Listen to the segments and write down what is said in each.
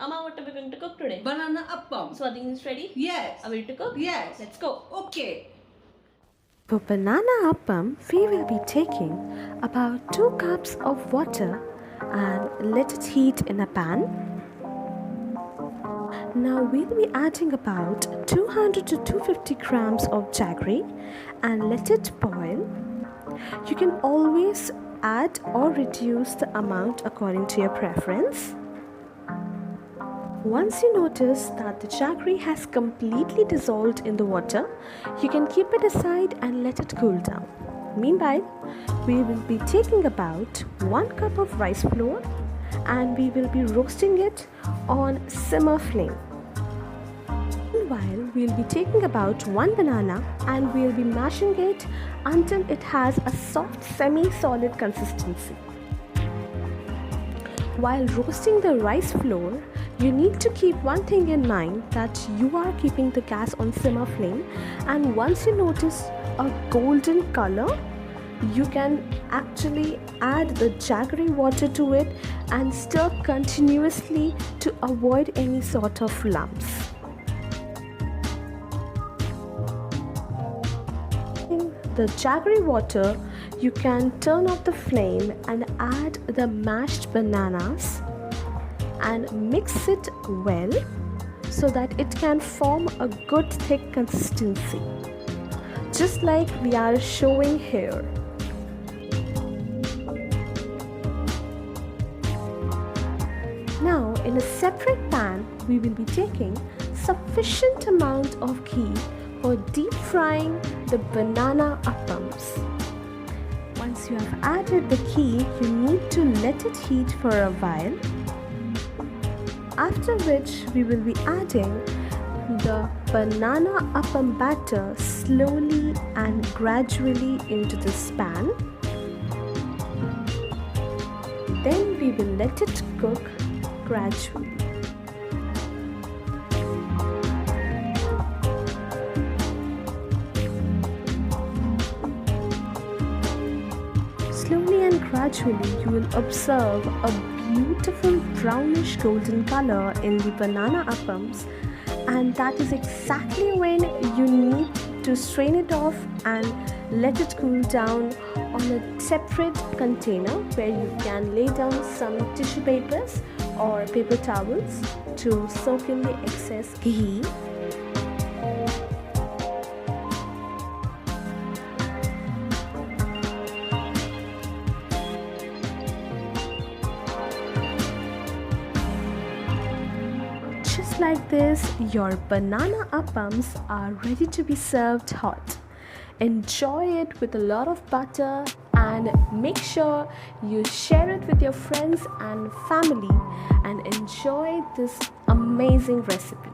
Amma, what are we going to cook today? Banana appam. So are things ready? Yes. Are we ready to cook? Yes. Let's go. Okay. For banana appam, we will be taking about 2 cups of water and let it heat in a pan. Now we'll be adding about 200 to 250 grams of jaggery and let it boil. You can always add or reduce the amount according to your preference. Once you notice that the jaggery has completely dissolved in the water, you can keep it aside and let it cool down. Meanwhile, we will be taking about 1 cup of rice flour and we will be roasting it on simmer flame. Meanwhile, we'll be taking about 1 banana and we'll be mashing it until it has a soft semi-solid consistency. While roasting the rice flour, you need to keep one thing in mind, that you are keeping the gas on simmer flame, and once you notice a golden color, you can actually add the jaggery water to it and stir continuously to avoid any sort of lumps. The jaggery water, you can turn off the flame and add the mashed bananas and mix it well so that it can form a good thick consistency, just like we are showing here. Now in a separate pan, we will be taking sufficient amount of ghee for deep frying the banana appams. Once you have added the ghee, you need to let it heat for a while, after which we will be adding the banana appam batter slowly and gradually into this pan. Then we will let it cook gradually. Slowly and gradually you will observe a beautiful brownish golden color in the banana appams, and that is exactly when you need to strain it off and let it cool down on a separate container where you can lay down some tissue papers or paper towels to soak in the excess ghee. Just like this, your banana appams are ready to be served hot. Enjoy it with a lot of butter and make sure you share it with your friends and family and enjoy this amazing recipe.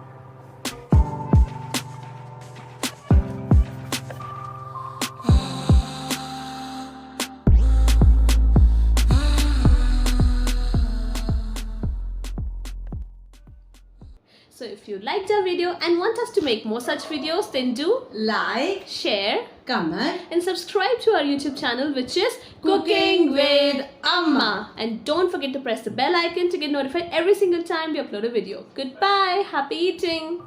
So if you liked our video and want us to make more such videos, then do Like, share, comment, and subscribe to our YouTube channel, which is Cooking with Amma. And don't forget to press the bell icon to get notified every single time we upload a video. Goodbye. Happy eating.